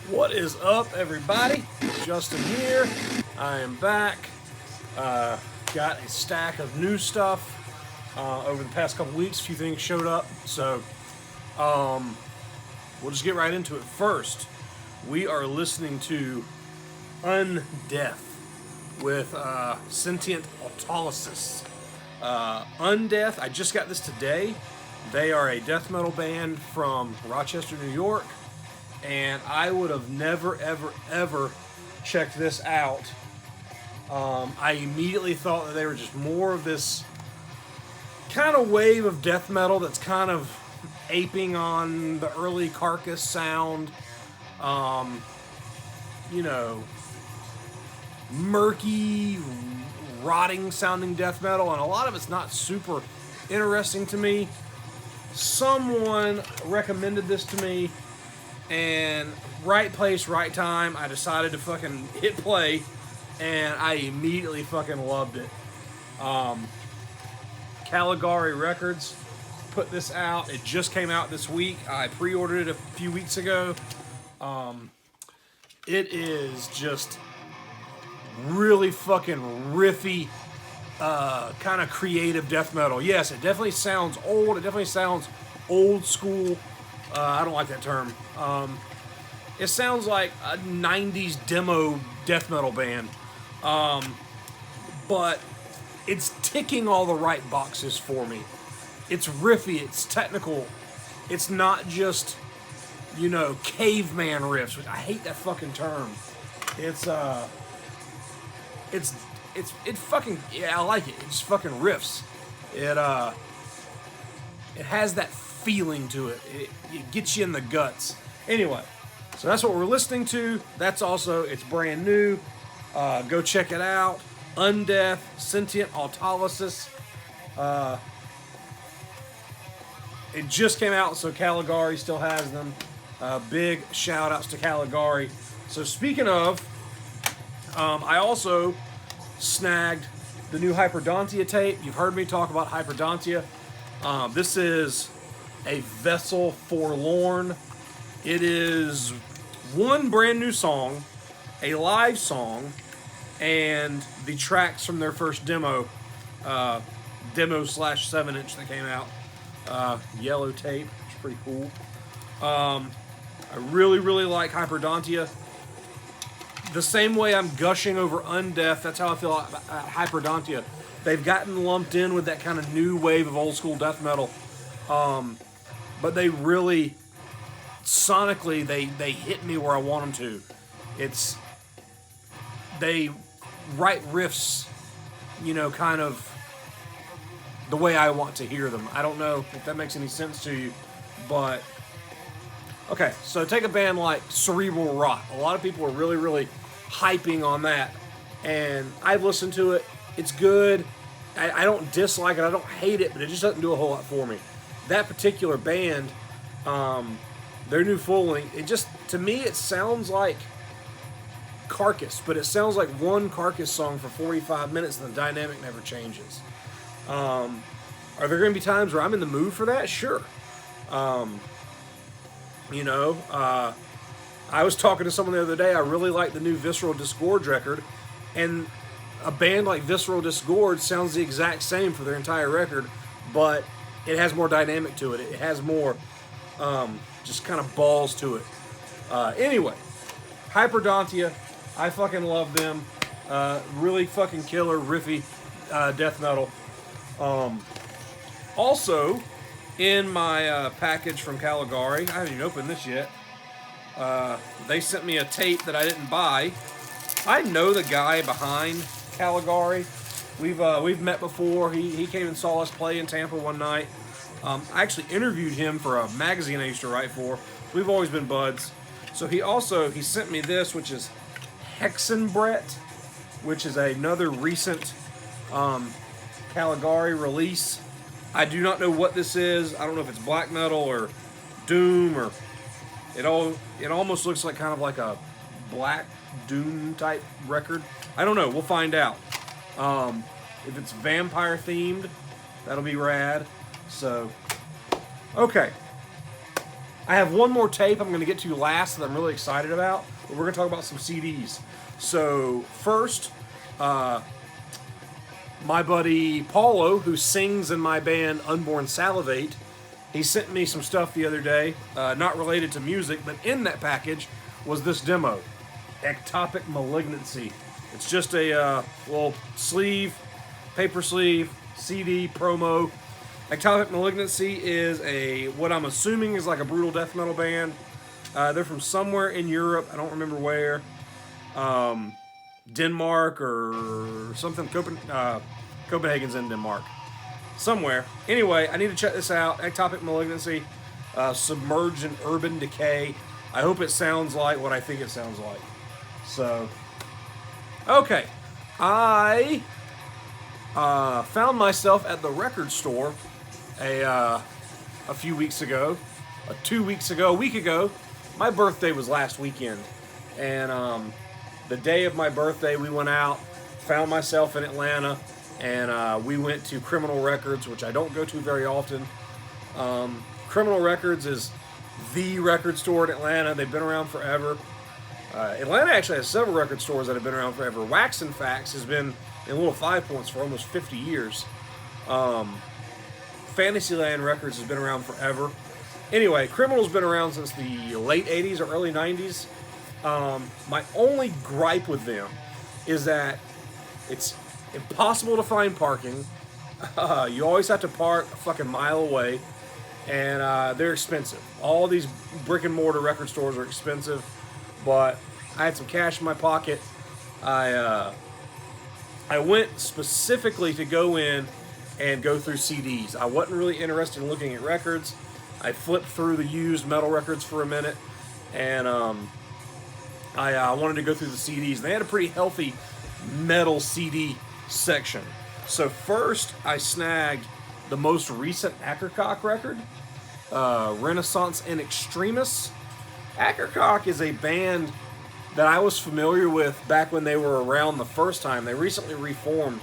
What is up, everybody? Justin here. I am back. Got a stack of new stuff over the past couple weeks. A few things showed up, so we'll just get right into it. First, we are listening to Undeath with Sentient Autolysis. Undeath, I just got this today. They are a death metal band from Rochester, New York. And I would have never, ever checked this out. I immediately thought that they were just more of this kind of wave of death metal that's kind of aping on the early Carcass sound. Murky, rotting sounding death metal. And a lot of it's not super interesting to me. Someone recommended this to me. And right place, right time, I decided to fucking hit play, and I immediately fucking loved it. Caligari Records put this out. It just came out this week. I pre-ordered it a few weeks ago. It is just really fucking riffy, kind of creative death metal. Yes, it definitely sounds old. It definitely sounds old school. I don't like that term. It sounds like a 90s demo death metal band. But it's ticking all the right boxes for me. It's riffy, it's technical. It's not just, caveman riffs, which I hate that fucking term. It fucking, yeah, I like it. It just fucking riffs. It has that feeling to it. It gets you in the guts. Anyway, so that's what we're listening to. That's also, it's brand new. Go check it out. Undeath, Sentient Autolysis. It just came out, so Caligari still has them. Big shout outs to Caligari. So speaking of, I also snagged the new Hyperdontia tape. You've heard me talk about Hyperdontia. This is a Vessel Forlorn. It is one brand new song, a live song, and the tracks from their first demo, demo / 7-inch that came out. Yellow tape, which is pretty cool. I really, really like Hyperdontia. The same way I'm gushing over Undeath, that's how I feel about Hyperdontia. They've gotten lumped in with that kind of new wave of old school death metal. But they really, sonically, they hit me where I want them to. They write riffs, kind of the way I want to hear them. I don't know if that makes any sense to you, but okay, so take a band like Cerebral Rot. A lot of people are really, really hyping on that, and I've listened to it. It's good. I don't dislike it. I don't hate it, but it just doesn't do a whole lot for me. That particular band, their new full length, to me, it sounds like Carcass, but it sounds like one Carcass song for 45 minutes and the dynamic never changes. Are there going to be times where I'm in the mood for that? Sure. I was talking to someone the other day. I really like the new Visceral Disgorge record, and a band like Visceral Disgorge sounds the exact same for their entire record, but it has more dynamic to it. It has more just kind of balls to it. Anyway, Hyperdontia, I fucking love them. Really fucking killer, riffy death metal. Also, in my package from Caligari, I haven't even opened this yet. They sent me a tape that I didn't buy. I know the guy behind Caligari. We've met before. He came and saw us play in Tampa one night. I actually interviewed him for a magazine I used to write for. We've always been buds. So he sent me this, which is Hexenbrett, which is another recent Caligari release. I do not know what this is. I don't know if it's black metal or doom, or it almost looks like kind of like a black doom type record. I don't know. We'll find out. If it's vampire themed, that'll be rad. So, okay. I have one more tape I'm going to get to last that I'm really excited about, but we're going to talk about some CDs. So first, my buddy Paulo, who sings in my band Unborn Salivate, he sent me some stuff the other day, not related to music, but in that package was this demo, Ectopic Malignancy. It's just a little sleeve, paper sleeve, CD promo. Ectopic Malignancy is what I'm assuming is like a brutal death metal band. They're from somewhere in Europe. I don't remember where. Denmark or something. Copenhagen's in Denmark. Somewhere. Anyway, I need to check this out. Ectopic Malignancy. Submerged in urban decay. I hope it sounds like what I think it sounds like. So, okay. I found myself at the record store a few weeks ago, 2 weeks ago, a week ago. My birthday was last weekend, and the day of my birthday, we went out, found myself in Atlanta, and we went to Criminal Records, which I don't go to very often. Criminal Records is the record store in Atlanta. They've been around forever. Atlanta actually has several record stores that have been around forever. Wax and Fax has been in Little Five Points for almost 50 years. Fantasyland Records has been around forever. Anyway, Criminal's been around since the late 80s or early 90s. My only gripe with them is that it's impossible to find parking. You always have to park a fucking mile away, and they're expensive. All these brick and mortar record stores are expensive, but I had some cash in my pocket. I went specifically to go in and go through CDs. I wasn't really interested in looking at records. I flipped through the used metal records for a minute, and I wanted to go through the CDs. They had a pretty healthy metal CD section. So first, I snagged the most recent Ackercock record, Renaissance in Extremis. Ackercock is a band that I was familiar with back when they were around the first time. They recently reformed,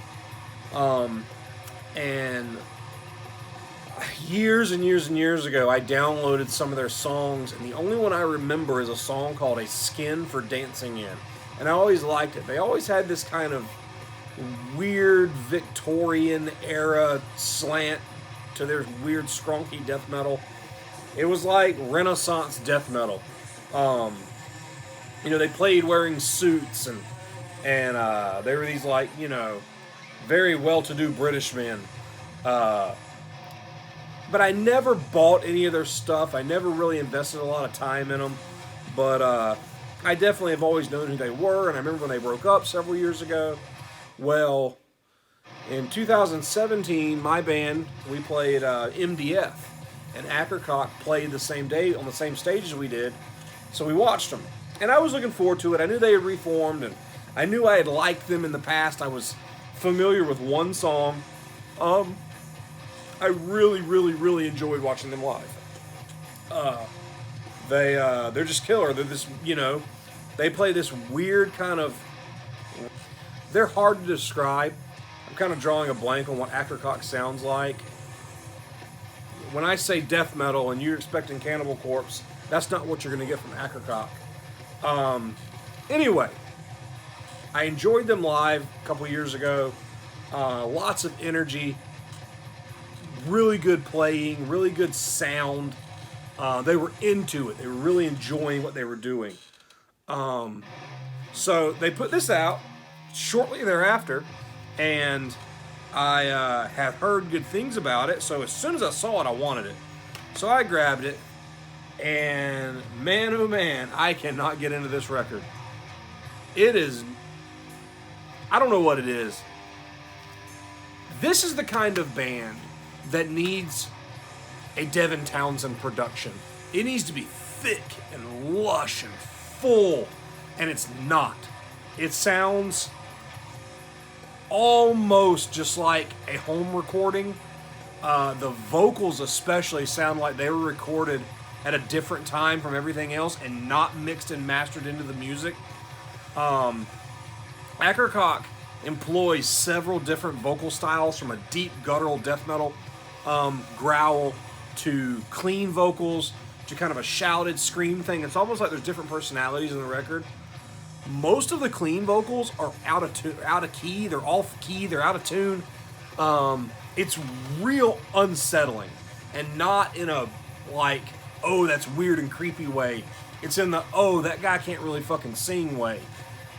and years and years and years ago, I downloaded some of their songs, and the only one I remember is a song called A Skin for Dancing In. And I always liked it. They always had this kind of weird Victorian era slant to their weird scrunky death metal. It was like Renaissance death metal. They played wearing suits, and they were these, like, very well-to-do British men. But I never bought any of their stuff. I never really invested a lot of time in them. But I definitely have always known who they were, and I remember when they broke up several years ago. Well, in 2017, my band, we played MDF, and Ackercock played the same day on the same stage as we did, so we watched them. And I was looking forward to it. I knew they had reformed, and I knew I had liked them in the past. I was familiar with one song. I really, really, really enjoyed watching them live. They're just killer. They're this, they play this weird kind of. They're hard to describe. I'm kind of drawing a blank on what Ackercock sounds like. When I say death metal and you're expecting Cannibal Corpse, that's not what you're going to get from Ackercock. Anyway, I enjoyed them live a couple years ago. Lots of energy. Really good playing, really good sound. They were into it. They were really enjoying what they were doing. So they put this out shortly thereafter, and I had heard good things about it. So as soon as I saw it, I wanted it. So I grabbed it, and man, oh man, I cannot get into this record. It is, I don't know what it is. This is the kind of band that needs a Devin Townsend production. It needs to be thick and lush and full, and it's not. It sounds almost just like a home recording. The vocals especially sound like they were recorded at a different time from everything else and not mixed and mastered into the music. Ackercock employs several different vocal styles, from a deep guttural death metal growl to clean vocals to kind of a shouted scream thing. It's almost like there's different personalities in the record. Most of the clean vocals are out of key. They're off key. They're out of tune. It's real unsettling, and not in a like, oh, that's weird and creepy way. It's in the, oh, that guy can't really fucking sing way.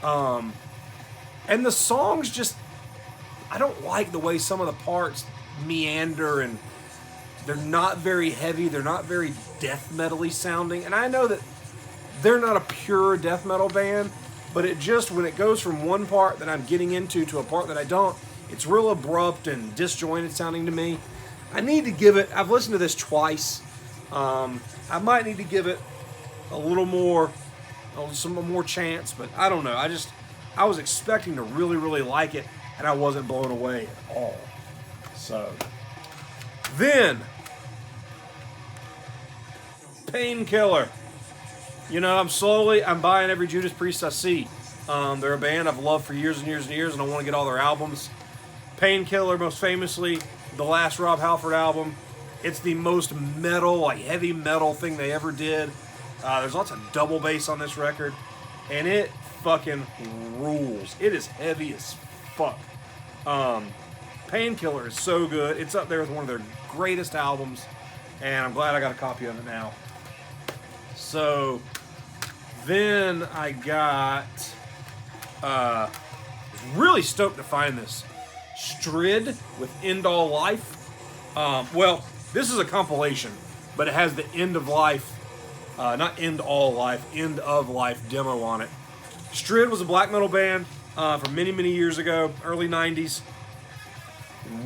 And the songs just, I don't like the way some of the parts meander, and they're not very heavy. They're not very death metal-y sounding. And I know that they're not a pure death metal band, but it just, when it goes from one part that I'm getting into to a part that I don't, it's real abrupt and disjointed sounding to me. I need to give it, I've listened to this twice. I might need to give it a little more, some more chance, but I don't know. I was expecting to really, really like it, and I wasn't blown away at all. So, then, Painkiller. You know, I'm buying every Judas Priest I see. They're a band I've loved for years and years and years, and I want to get all their albums. Painkiller, most famously, the last Rob Halford album. It's the most metal, like heavy metal thing they ever did. There's lots of double bass on this record, and it fucking rules. It is heavy as fuck. Painkiller is so good. It's up there with one of their greatest albums, and I'm glad I got a copy of it now. So, then I got, was really stoked to find this. Strid with End All Life. Well, this is a compilation, but it has the End of Life, not End All Life, End of Life demo on it. Strid was a black metal band from many, many years ago, early 90s.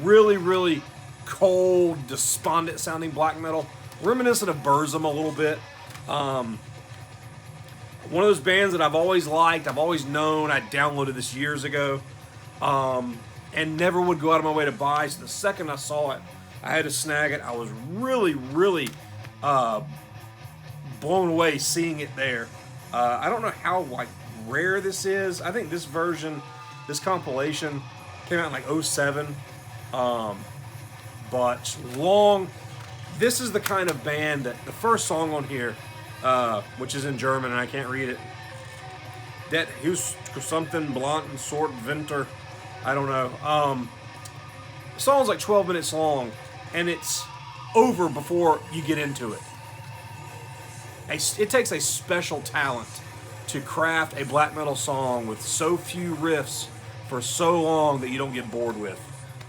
Really, really cold, despondent sounding black metal. Reminiscent of Burzum a little bit. One of those bands that I've always liked, I've always known. I downloaded this years ago. And never would go out of my way to buy. So the second I saw it, I had to snag it. I was really, really blown away seeing it there. I don't know how like rare this is. I think this version, this compilation, came out in like 2007. But long. This is the kind of band that the first song on here, which is in German and I can't read it. That Hus something Blunt and Sort Winter. I don't know. The song's like 12 minutes long, and it's over before you get into it. It takes a special talent to craft a black metal song with so few riffs for so long that you don't get bored with.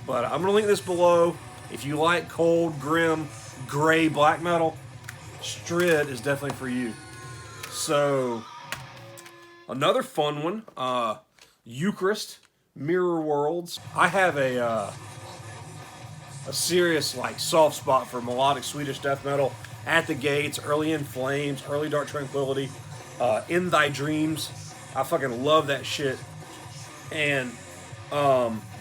But I'm going to link this below. If you like cold, grim, gray black metal, Strid is definitely for you. So, another fun one, Eucharist. Mirror Worlds. I have a serious like soft spot for melodic Swedish death metal. At the Gates, Early in Flames, Early Dark Tranquility, In Thy Dreams. I fucking love that shit. And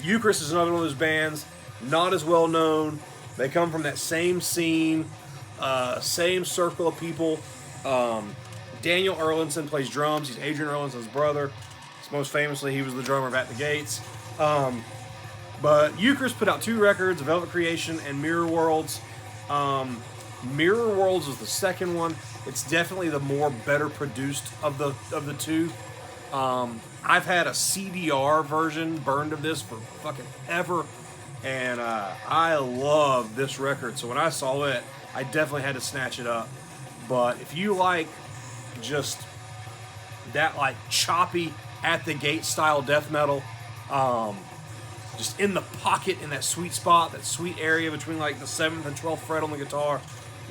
Eucharist is another one of those bands, not as well known. They come from that same scene, same circle of people. Daniel Erlandson plays drums. He's Adrian Erlandson's brother. Most famously, he was the drummer of At the Gates. But Eucharist put out 2 records, Velvet Creation and Mirror Worlds. Mirror Worlds is the second one. It's definitely the more better produced of the two. I've had a CDR version burned of this for fucking ever, and I love this record. So when I saw it, I definitely had to snatch it up. But if you like just that like choppy At the Gate style death metal, just in the pocket, in that sweet spot, that sweet area between like the 7th and 12th fret on the guitar,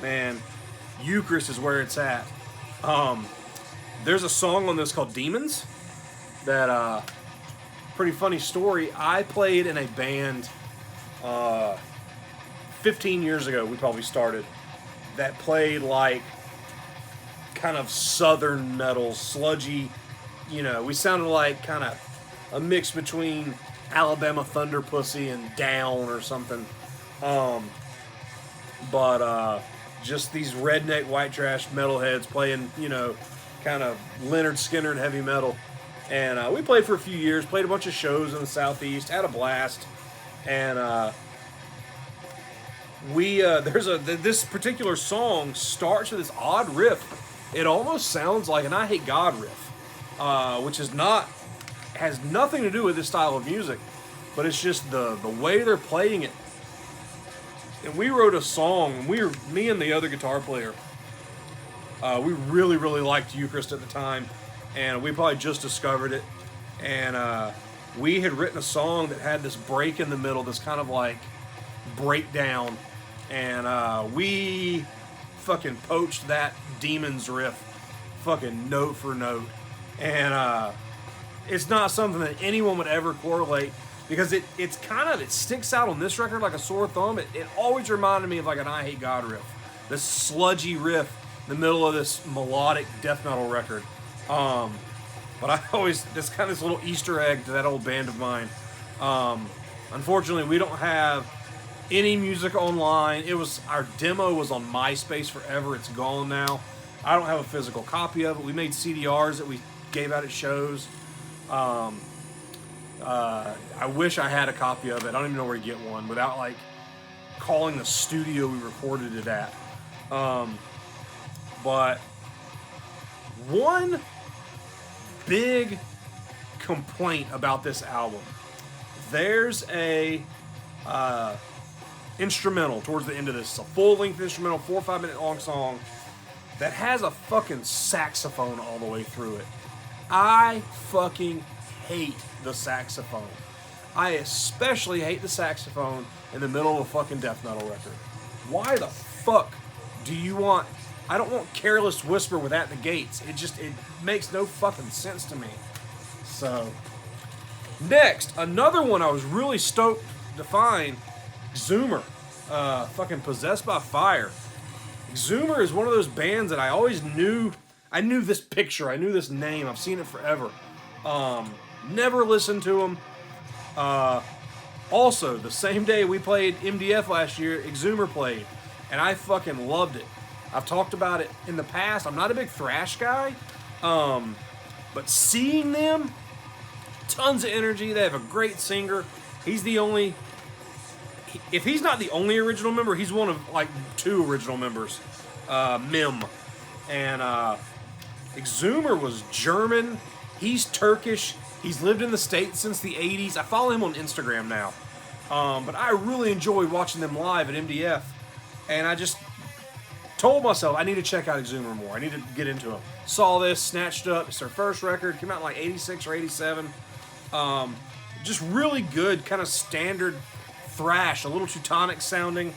man, Eucharist is where it's at. There's a song on this called Demons that, pretty funny story. I played in a band 15 years ago, we probably started, that played like kind of southern metal, sludgy. You know, we sounded like kind of a mix between Alabama Thunder Pussy and Down or something. But just these redneck white trash metalheads playing, you know, kind of Leonard Skinner and heavy metal. And we played for a few years, played a bunch of shows in the Southeast, had a blast. And this particular song starts with this odd riff. It almost sounds like an I Hate God riff, which has nothing to do with this style of music, but it's just the way they're playing it. And we wrote a song. Me and the other guitar player. We really, really liked Eucharist at the time, and we probably just discovered it. And we had written a song that had this break in the middle, this kind of like breakdown, and we fucking poached that Demon's riff, fucking note for note. And it's not something that anyone would ever correlate, because it sticks out on this record like a sore thumb. It always reminded me of like an I Hate God riff, this sludgy riff in the middle of this melodic death metal record. But I always, this kind of this little Easter egg to that old band of mine. Unfortunately, we don't have any music online. Our demo was on MySpace forever. It's gone now. I don't have a physical copy of it. We made CDRs that we gave out at shows. I wish I had a copy of it. I don't even know where to get one without like calling the studio we recorded it at. But one big complaint about this album, there's a instrumental towards the end of this. It's a full-length instrumental, 4 or 5 minute long song that has a fucking saxophone all the way through it. I fucking hate the saxophone. I especially hate the saxophone in the middle of a fucking death metal record. Why the fuck do you want... I don't want Careless Whisper with At the Gates. It makes no fucking sense to me. So, next, another one I was really stoked to find, Exhumer. Fucking Possessed by Fire. Exhumer is one of those bands that I always knew. I knew this picture. I knew this name. I've seen it forever. Never listened to them. Also, the same day we played MDF last year, Exhumer played. And I fucking loved it. I've talked about it in the past. I'm not a big thrash guy. But seeing them, tons of energy. They have a great singer. He's the only... If he's not the only original member, he's one of like 2 original members. Mim. And Exhumer was German. He's Turkish. He's lived in the States since the 80s. I follow him on Instagram now. But I really enjoyed watching them live at MDF. And I just told myself I need to check out Exhumer more. I need to get into them. Saw this, snatched up. It's their first record. Came out in like 86 or 87. Just really good, kind of standard thrash. A little Teutonic sounding.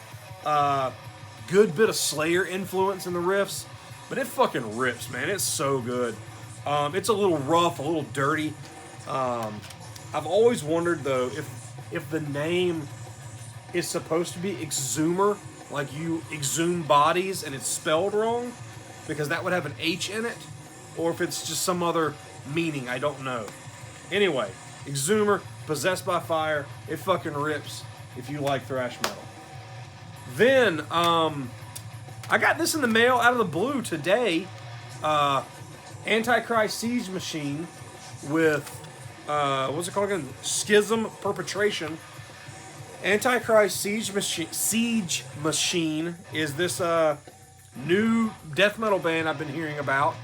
Good bit of Slayer influence in the riffs. But it fucking rips, man. It's so good. It's a little rough, a little dirty. I've always wondered, though, if the name is supposed to be Exhumer, like you exhume bodies and it's spelled wrong, because that would have an H in it, or if it's just some other meaning, I don't know. Anyway, Exhumer, Possessed by Fire, it fucking rips if you like thrash metal. Then, I got this in the mail out of the blue today. Antichrist Siege Machine with, what's it called again? Schism Perpetration. Antichrist Siege Machine is this new death metal band I've been hearing about.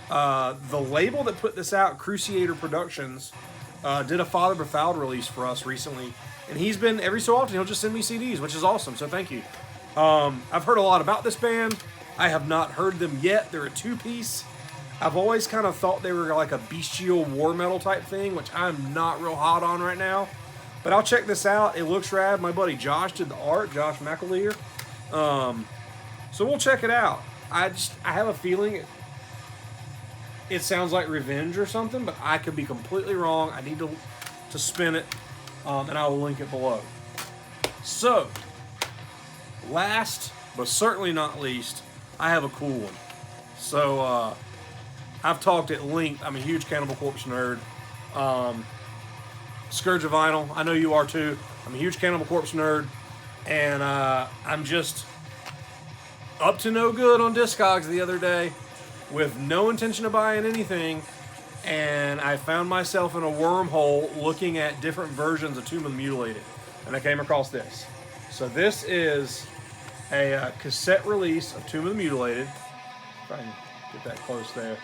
The label that put this out, Crusader Productions, did a Father Befouled release for us recently. And he's been, every so often, he'll just send me CDs, which is awesome, so thank you. I've heard a lot about this band. I have not heard them yet. They're a 2-piece. I've always kind of thought they were like a bestial war metal type thing, which I'm not real hot on right now. But I'll check this out. It looks rad. My buddy Josh did the art, Josh McAleer. So we'll check it out. I have a feeling it sounds like Revenge or something, but I could be completely wrong. I need to spin it, and I will link it below. So, last but certainly not least, I have a cool one. So, I've talked at length. I'm a huge Cannibal Corpse nerd. Scourge of Vinyl, I know you are too. I'm a huge Cannibal Corpse nerd, and I'm just up to no good on Discogs the other day with no intention of buying anything, and I found myself in a wormhole looking at different versions of Tomb of the Mutilated, and I came across this. So this is a cassette release of Tomb of the Mutilated. If I can get that close there.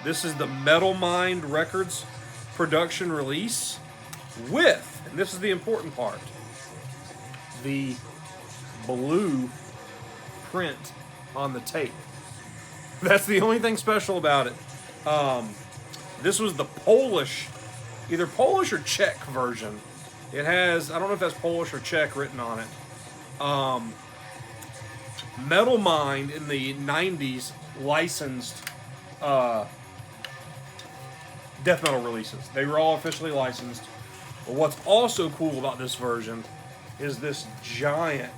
This is the Metal Mind Records production release with, and this is the important part, the blue print on the tape. That's the only thing special about it. This was the Polish, either Polish or Czech version. It has, I don't know if that's Polish or Czech written on it. Metal Mind in the 90s licensed death metal releases. They were all officially licensed. But what's also cool about this version is this giant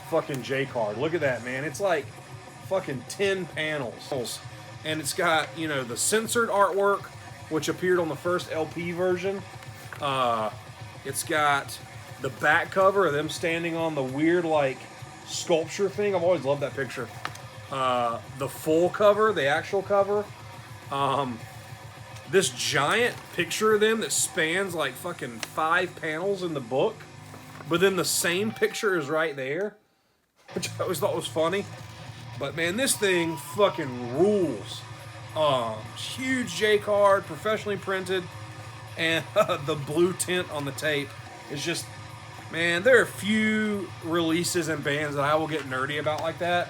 fucking J card. Look at that, man. It's like fucking 10 panels. And it's got, you know, the censored artwork, which appeared on the first LP version. It's got the back cover of them standing on the weird, like, sculpture thing. I've always loved that picture. The full cover, the actual cover. This giant picture of them that spans like fucking 5 panels in the book. But then the same picture is right there, which I always thought was funny. But man, this thing fucking rules. Huge J card, professionally printed, and the blue tint on the tape is just, man, there are few releases and bands that I will get nerdy about like that.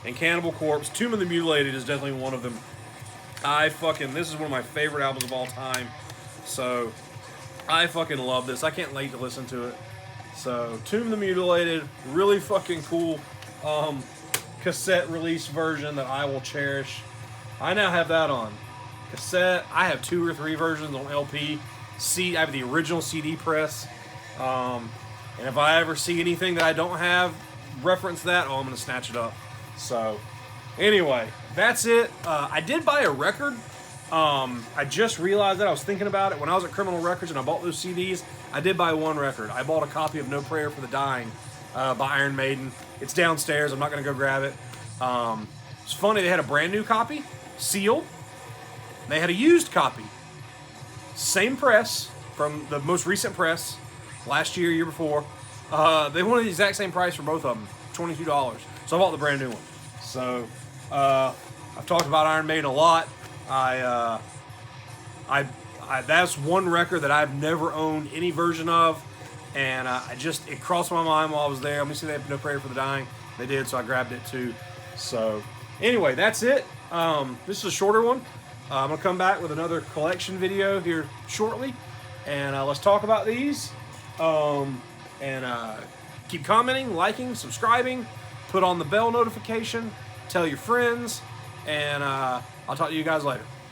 And Cannibal Corpse, Tomb of the Mutilated is definitely one of them. This is one of my favorite albums of all time. So, I fucking love this. I can't wait to listen to it. So, Tomb of the Mutilated, really fucking cool cassette release version that I will cherish. I now have that on cassette. I have 2 or 3 versions on LP. I have the original CD press. And if I ever see anything that I don't have, reference that, I'm going to snatch it up. So, anyway, that's it. I did buy a record. I just realized that. I was thinking about it when I was at Criminal Records and I bought those CDs. I did buy one record. I bought a copy of No Prayer for the Dying by Iron Maiden. It's downstairs. I'm not going to go grab it. It's funny. They had a brand new copy, sealed. They had a used copy. Same press from the most recent press, last year, year before. They wanted the exact same price for both of them, $22. So I bought the brand new one. So I've talked about Iron Maiden a lot. That's one record that I've never owned any version of, and it crossed my mind while I was there. Let me see, they have No Prayer for the Dying. They did, so I grabbed it too. So anyway, that's it. This is a shorter one. I'm gonna come back with another collection video here shortly, and let's talk about these. Keep commenting, liking, subscribing, put on the bell notification, tell your friends, and I'll talk to you guys later.